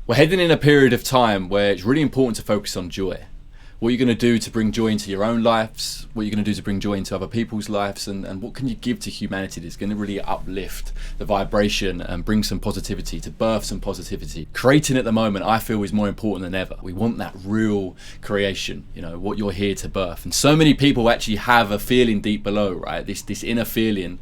We're heading in a period of time where it's really important to focus on joy. What you're going to do to bring joy into your own lives, what you're going to do to bring joy into other people's lives, and what can you give to humanity that's going to really uplift the vibration and bring some positivity, to birth some positivity. Creating at the moment, I feel, is more important than ever. We want that real creation, you know, what you're here to birth. And so many people actually have a feeling deep below, right? This inner feeling.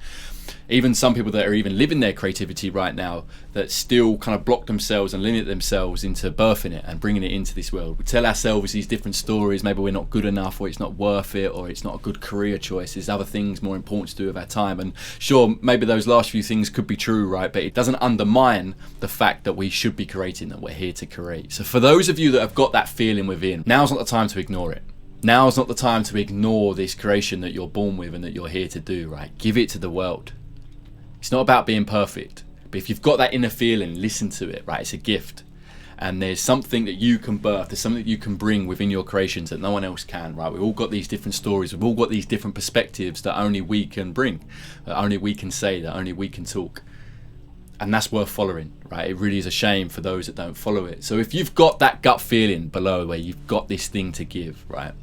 Even some people that are even living their creativity right now that still kind of block themselves and limit themselves into birthing it and bringing it into this world. We tell ourselves these different stories. Maybe we're not good enough, or it's not worth it, or it's not a good career choice. There's other things more important to do with our time. And sure, maybe those last few things could be true, right? But it doesn't undermine the fact that we should be creating, that we're here to create. So for those of you that have got that feeling within, now's not the time to ignore it. Now's not the time to ignore this creation that you're born with and that you're here to do, right? Give it to the world. It's not about being perfect, but if you've got that inner feeling, listen to it, right? It's a gift. And there's something that you can birth, there's something that you can bring within your creations that no one else can, right? We've all got these different stories, we've all got these different perspectives that only we can bring, that only we can say, that only we can talk. And that's worth following, right? It really is a shame for those that don't follow it. So if you've got that gut feeling below where you've got this thing to give, right?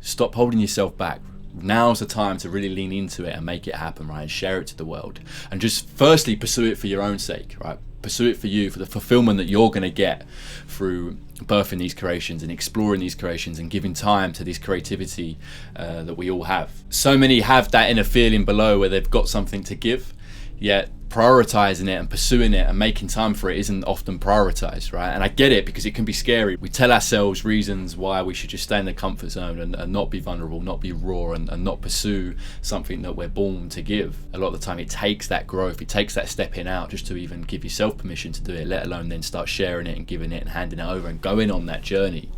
Stop holding yourself back. Now's the time to really lean into it and make it happen, right? And share it to the world. And just firstly, pursue it for your own sake, right? Pursue it for you, for the fulfillment that you're going to get through birthing these creations and exploring these creations and giving time to this creativity that we all have. So many have that inner feeling below where they've got something to give, yet prioritizing it and pursuing it and making time for it isn't often prioritized, right? And I get it, because it can be scary. We tell ourselves reasons why we should just stay in the comfort zone and not be vulnerable, not be raw, and not pursue something that we're born to give. A lot of the time it takes that growth, it takes that stepping out just to even give yourself permission to do it, let alone then start sharing it and giving it and handing it over and going on that journey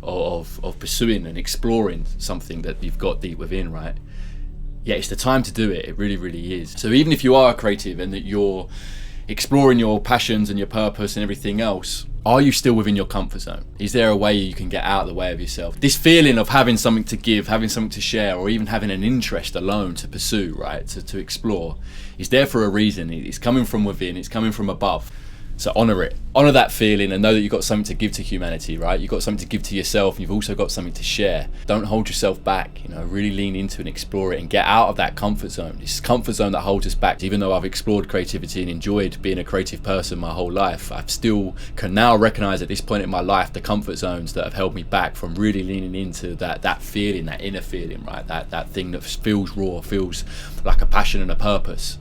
of pursuing and exploring something that you've got deep within, right? Yeah, it's the time to do it. It really, really is. So even if you are a creative and that you're exploring your passions and your purpose and everything else, are you still within your comfort zone? Is there a way you can get out of the way of yourself? This feeling of having something to give, having something to share, or even having an interest alone to pursue, right, to explore, is there for a reason. It's coming from within, it's coming from above. So honor it, honor that feeling, and know that you've got something to give to humanity, right? You've got something to give to yourself, and you've also got something to share. Don't hold yourself back, you know, really lean into and explore it and get out of that comfort zone. This comfort zone that holds us back. Even though I've explored creativity and enjoyed being a creative person my whole life, I still can now recognize at this point in my life the comfort zones that have held me back from really leaning into that feeling, that inner feeling, right? That thing that feels raw, feels like a passion and a purpose.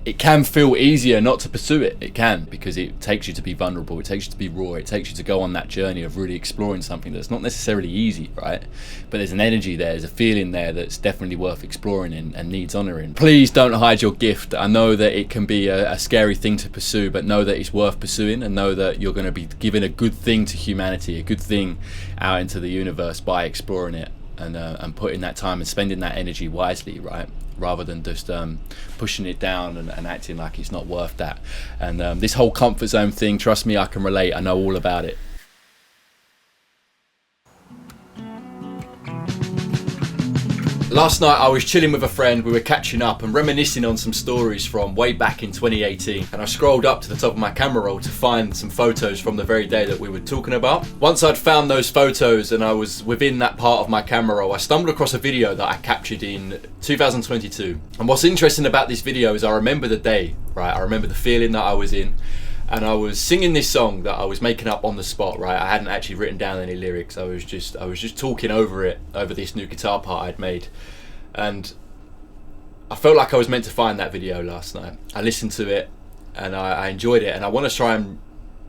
It can feel easier not to pursue it. It can, because it takes you to be vulnerable, it takes you to be raw, it takes you to go on that journey of really exploring something that's not necessarily easy, right? But there's an energy there, there's a feeling there that's definitely worth exploring and needs honouring. Please don't hide your gift. I know that it can be a scary thing to pursue, but know that it's worth pursuing, and know that you're going to be giving a good thing to humanity, a good thing out into the universe by exploring it and putting that time and spending that energy wisely, right? Rather than just pushing it down and acting like it's not worth that. And this whole comfort zone thing, trust me, I can relate. I know all about it. Last night I was chilling with a friend, we were catching up and reminiscing on some stories from way back in 2018, and I scrolled up to the top of my camera roll to find some photos from the very day that we were talking about. Once I'd found those photos and I was within that part of my camera roll, I stumbled across a video that I captured in 2022. And what's interesting about this video is I remember the day, right? I remember the feeling that I was in. And I was singing this song that I was making up on the spot, right? I hadn't actually written down any lyrics. I was just talking over this new guitar part I'd made. And I felt like I was meant to find that video last night. I listened to it and I enjoyed it, and I want to try and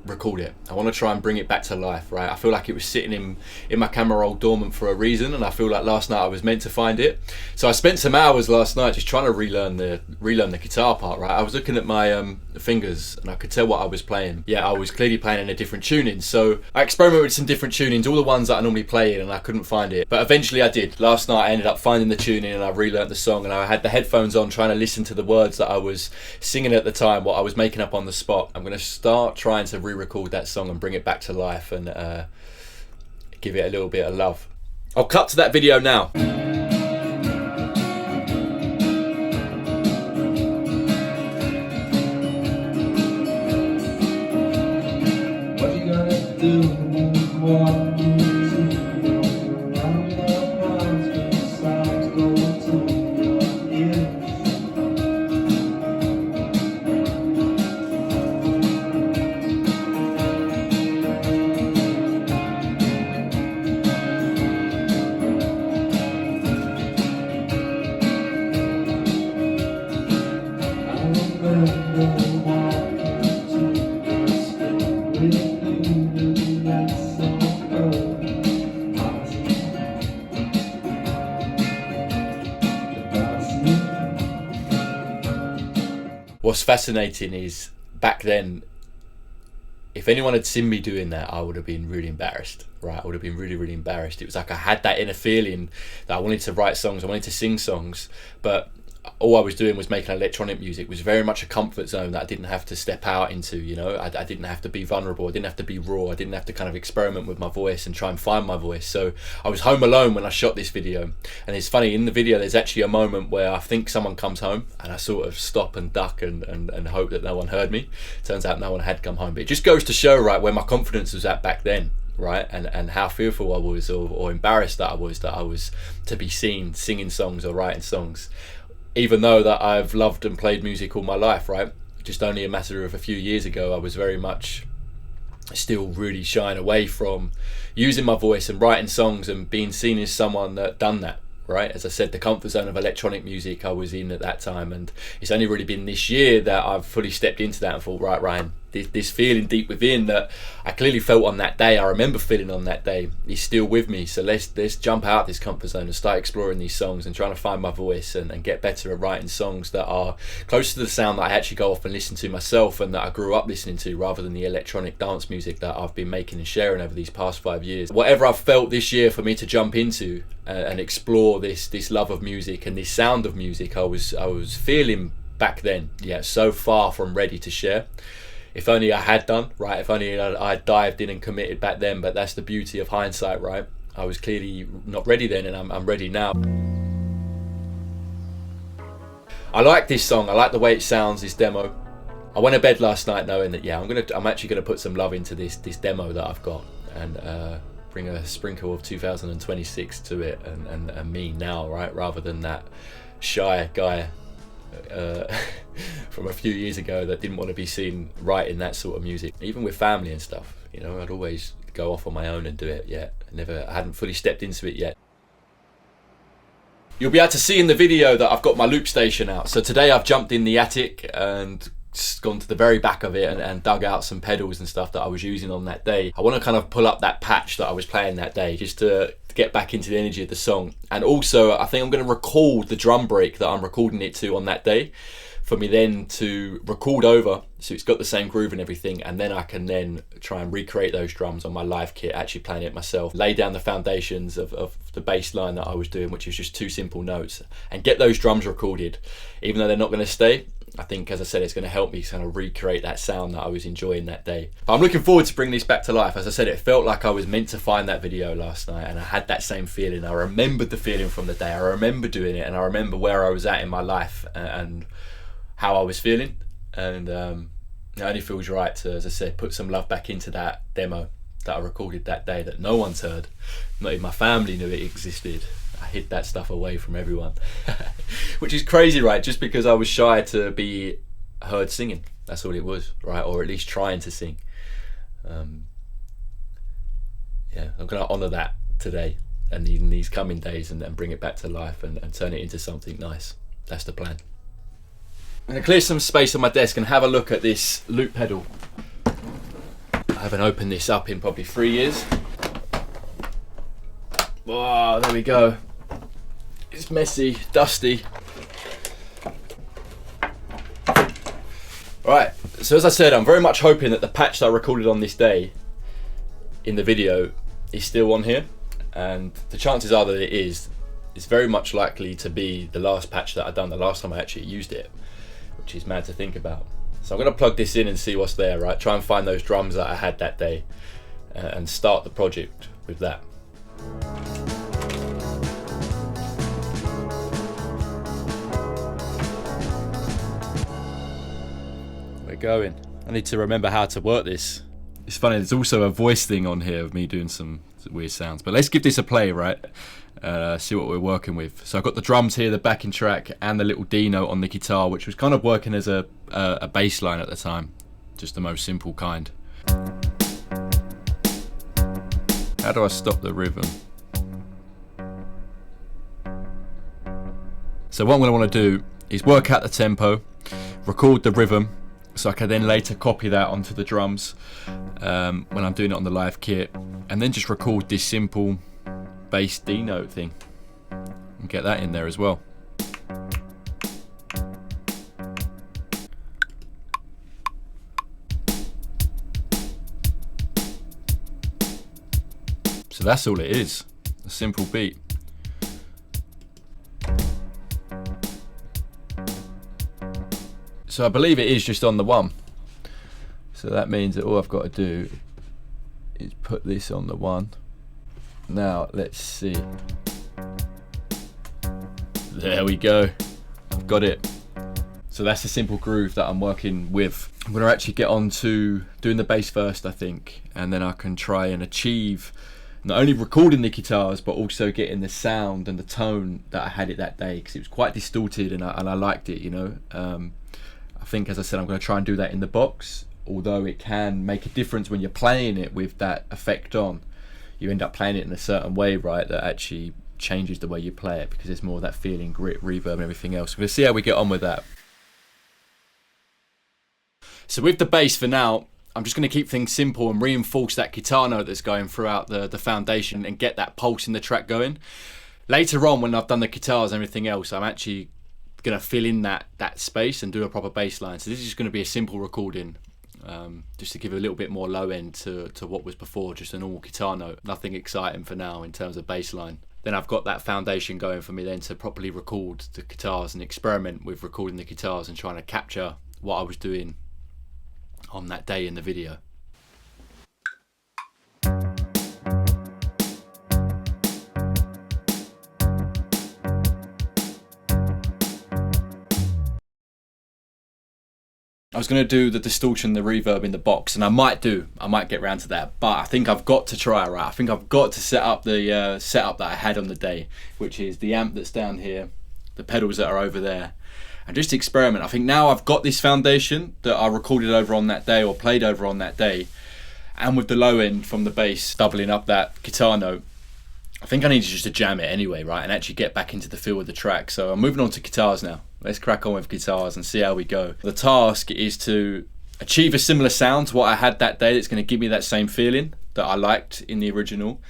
record it. I want to try and bring it back to life, right? I feel like it was sitting in my camera roll dormant for a reason, and I feel like last night I was meant to find it. So I spent some hours last night just trying to relearn the guitar part, right? I was looking at my fingers and I could tell what I was playing. Yeah, I was clearly playing in a different tuning. So I experimented with some different tunings, all the ones that I normally play in, and I couldn't find it. But eventually I did. Last night I ended up finding the tuning and I relearned the song, and I had the headphones on trying to listen to the words that I was singing at the time, what I was making up on the spot. I'm going to start trying to re-record that song and bring it back to life and give it a little bit of love. I'll cut to that video now. What you gonna What's fascinating is back then, if anyone had seen me doing that, I would have been really embarrassed, right? I would have been really, really embarrassed. It was like I had that inner feeling that I wanted to write songs, I wanted to sing songs, but all I was doing was making electronic music. It was very much a comfort zone that I didn't have to step out into, you know. I didn't have to be vulnerable, I didn't have to be raw, I didn't have to kind of experiment with my voice and try and find my voice. So I was home alone when I shot this video, and it's funny, in the video there's actually a moment where I think someone comes home and I sort of stop and duck and hope that no one heard me. Turns out no one had come home, but it just goes to show, right, where my confidence was at back then, right, and how fearful I was or embarrassed that I was to be seen singing songs or writing songs, even though that I've loved and played music all my life, right? Just only a matter of a few years ago, I was very much still really shying away from using my voice and writing songs and being seen as someone that done that, right? As I said, the comfort zone of electronic music I was in at that time, and it's only really been this year that I've fully stepped into that and thought, right, Ryan, this feeling deep within that I clearly felt on that day, I remember feeling on that day, is still with me. So let's jump out this comfort zone and start exploring these songs and trying to find my voice and get better at writing songs that are closer to the sound that I actually go off and listen to myself and that I grew up listening to, rather than the electronic dance music that I've been making and sharing over these past 5 years. Whatever I've felt this year for me to jump into and explore this love of music and this sound of music, I was feeling back then, yeah, so far from ready to share. If only I had done, right? If only I dived in and committed back then. But that's the beauty of hindsight, right? I was clearly not ready then, and I'm ready now. I like this song. I like the way it sounds, this demo. I went to bed last night knowing that, yeah, I'm actually gonna put some love into this demo that I've got, and bring a sprinkle of 2026 to it, and me now, right? Rather than that shy guy from a few years ago that didn't want to be seen writing that sort of music. Even with family and stuff, you know, I'd always go off on my own and do it. Yet I hadn't fully stepped into it yet. You'll be able to see in the video that I've got my loop station out. So today I've jumped in the attic and gone to the very back of it and dug out some pedals and stuff that I was using on that day. I want to kind of pull up that patch that I was playing that day, just to get back into the energy of the song. And also I think I'm going to record the drum break that I'm recording it to on that day, for me then to record over, so it's got the same groove and everything, and then I can then try and recreate those drums on my live kit, actually playing it myself, lay down the foundations of the bass line that I was doing, which is just 2 simple notes, and get those drums recorded. Even though they're not going to stay, I think, as I said, it's going to help me kind of recreate that sound that I was enjoying that day. But I'm looking forward to bringing this back to life. As I said, it felt like I was meant to find that video last night, and I had that same feeling. I remembered the feeling from the day. I remember doing it, and I remember where I was at in my life and how I was feeling. And it only feels right to, as I said, put some love back into that demo that I recorded that day that no one's heard. Not even my family knew it existed. I hid that stuff away from everyone. Which is crazy, right? Just because I was shy to be heard singing. That's all it was, right? Or at least trying to sing. Yeah, I'm going to honour that today and in these coming days, and bring it back to life and turn it into something nice. That's the plan. I'm going to clear some space on my desk and have a look at this loop pedal. I haven't opened this up in probably 3 years. Oh, there we go. It's messy, dusty. Right, so as I said, I'm very much hoping that the patch that I recorded on this day in the video is still on here, and the chances are that it is. It's very much likely to be the last patch that I've done the last time I actually used it, which is mad to think about. So I'm going to plug this in and see what's there, right? Try and find those drums that I had that day and start the project with that. We're going. I need to remember how to work this. It's funny, there's also a voice thing on here of me doing some weird sounds, but let's give this a play, right? See what we're working with. So I've got the drums here, the backing track, and the little D note on the guitar, which was kind of working as a bass line at the time, just the most simple kind. How do I stop the rhythm? So what I'm going to want to do is work out the tempo, record the rhythm, so I can then later copy that onto the drums when I'm doing it on the live kit, and then just record this simple bass D note thing and get that in there as well. So that's all it is, a simple beat. So I believe it is just on the 1. So that means that all I've got to do is put this on the 1. Now let's see. There we go. I've got it. So that's the simple groove that I'm working with. I'm going to actually get on to doing the bass first, I think, and then I can try and achieve not only recording the guitars but also getting the sound and the tone that I had it that day, because it was quite distorted and I liked it, you know. I think, as I said, I'm going to try and do that in the box, although it can make a difference when you're playing it with that effect on. You end up playing it in a certain way, right, that actually changes the way you play it, because there's more of that feeling, grit, reverb and everything else. We'll see how we get on with that. So with the bass for now, I'm just going to keep things simple and reinforce that guitar note that's going throughout the foundation and get that pulse in the track going. Later on, when I've done the guitars and everything else, I'm actually going to fill in that space and do a proper bass line. So this is just going to be a simple recording, just to give a little bit more low end to what was before, just a normal guitar note. Nothing exciting for now in terms of bass line. Then I've got that foundation going for me then to properly record the guitars and experiment with recording the guitars and trying to capture what I was doing on that day in the video. I was going to do the distortion, the reverb in the box, and I might get around to that, but I think I've got to try it right. I think I've got to set up the setup that I had on the day, which is the amp that's down here, the pedals that are over there, and just experiment. I think now I've got this foundation that I recorded over on that day or played over on that day, and with the low end from the bass doubling up that guitar note, I think I need to just jam it anyway, right, and actually get back into the feel of the track. So I'm moving on to guitars now. Let's crack on with guitars and see how we go. The task is to achieve a similar sound to what I had that day that's going to give me that same feeling that I liked in the original,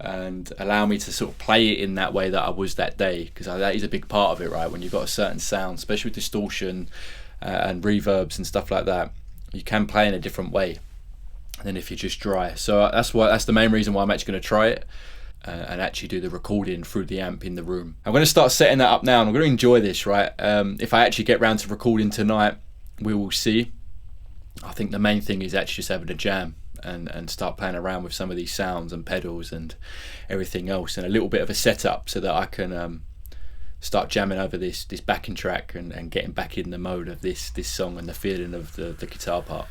and allow me to sort of play it in that way that I was that day, because that is a big part of it, right? When you've got a certain sound, especially with distortion and reverbs and stuff like that, you can play in a different way than if you're just dry. So that's the main reason why I'm actually going to try it and actually do the recording through the amp in the room. I'm going to start setting that up now, and I'm going to enjoy this, right? If I actually get round to recording tonight, we will see. I think the main thing is actually just having a jam and start playing around with some of these sounds and pedals and everything else, and a little bit of a setup so that I can start jamming over this backing track and getting back in the mode of this song and the feeling of the guitar part.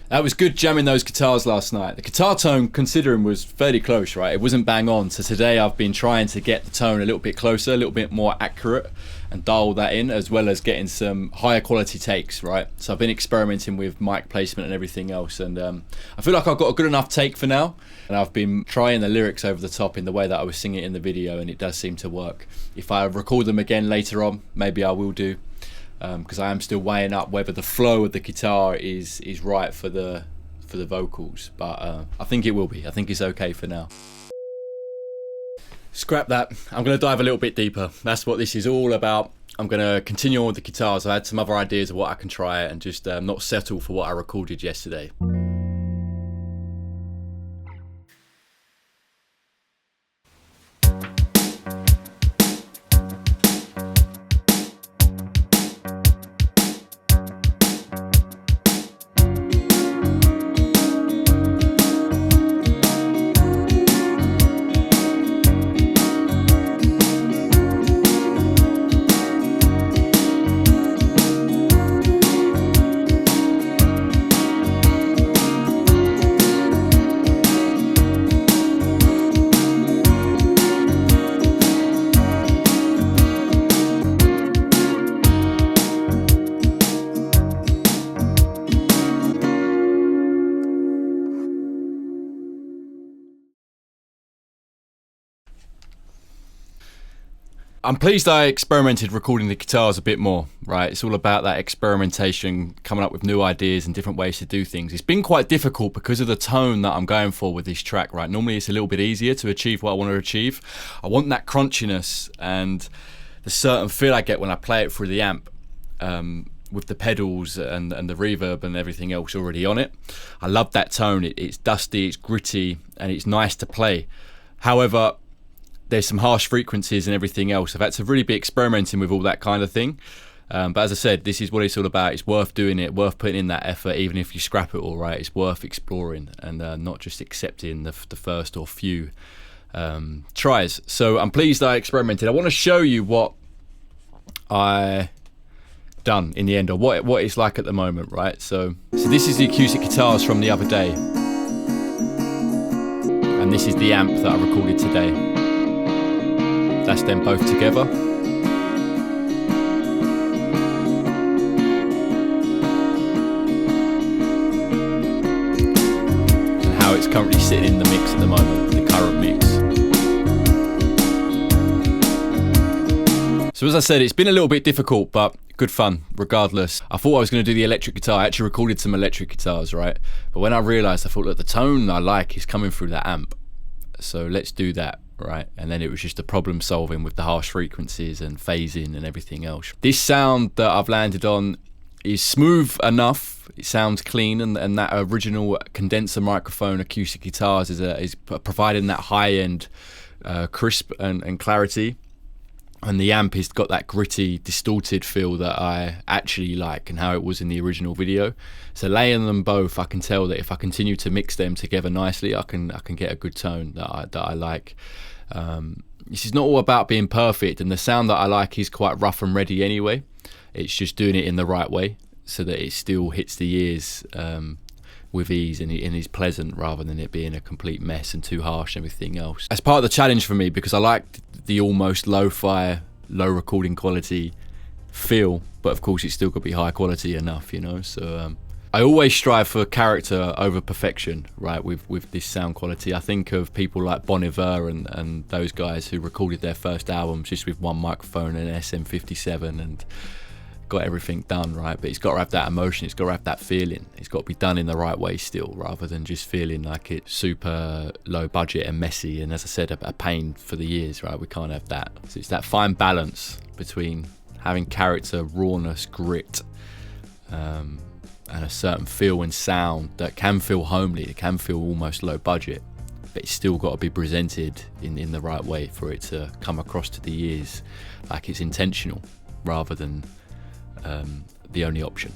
That was good jamming those guitars last night. The guitar tone, considering, was fairly close, right? It wasn't bang on. So today I've been trying to get the tone a little bit closer, a little bit more accurate, and dial that in, as well as getting some higher quality takes, right? So I've been experimenting with mic placement and everything else, and I feel like I've got a good enough take for now. And I've been trying the lyrics over the top in the way that I was singing it in the video, and it does seem to work. If I record them again later on, maybe I will do. Because I am still weighing up whether the flow of the guitar is right for the vocals, but I think it will be. I think it's okay for now. Scrap that. I'm going to dive a little bit deeper. That's what this is all about. I'm going to continue on with the guitars. I had some other ideas of what I can try and just not settle for what I recorded yesterday. I'm pleased I experimented recording the guitars a bit more, right? It's all about that experimentation, coming up with new ideas and different ways to do things. It's been quite difficult because of the tone that I'm going for with this track, right? Normally it's a little bit easier to achieve what I want to achieve. I want that crunchiness and the certain feel I get when I play it through the amp, with the pedals and the reverb and everything else already on it. I love that tone. It's dusty, it's gritty, and it's nice to play. However, there's some harsh frequencies and everything else. I've had to really be experimenting with all that kind of thing. But as I said, this is what it's all about. It's worth doing it, worth putting in that effort, even if you scrap it all, right? It's worth exploring and not just accepting the first or few tries. So I'm pleased I experimented. I want to show you what I done in the end, or what it's like at the moment, right? So this is the acoustic guitars from the other day. And this is the amp that I recorded today. That's them both together. And how it's currently sitting in the mix at the moment, the current mix. So as I said, it's been a little bit difficult, but good fun regardless. I thought I was going to do the electric guitar. I actually recorded some electric guitars, right? But when I realised, I thought, look, the tone I like is coming through that amp. So let's do that. Right, and then it was just the problem solving with the harsh frequencies and phasing and everything else. This sound that I've landed on is smooth enough. It sounds clean, and that original condenser microphone acoustic guitars is providing that high end crisp and clarity. And the amp has got that gritty, distorted feel that I actually like, and how it was in the original video. So laying them both, I can tell that if I continue to mix them together nicely, I can get a good tone that I like. This is not all about being perfect, and the sound that I like is quite rough and ready anyway. It's just doing it in the right way so that it still hits the ears with ease and is pleasant, rather than it being a complete mess and too harsh and everything else. That's part of the challenge for me, because I like the almost lo-fi, low recording quality feel, but of course it's still got to be high quality enough, you know. So I always strive for character over perfection, right, with this sound quality. I think of people like Bon Iver and those guys who recorded their first albums just with one microphone and an SM57 and got everything done, right? But it's got to have that emotion, it's got to have that feeling. It's got to be done in the right way still, rather than just feeling like it's super low budget and messy and, as I said, a pain for the ears, right? We can't have that. So it's that fine balance between having character, rawness, grit, and a certain feel and sound that can feel homely, it can feel almost low budget, but it's still got to be presented in the right way for it to come across to the ears like it's intentional, rather than the only option.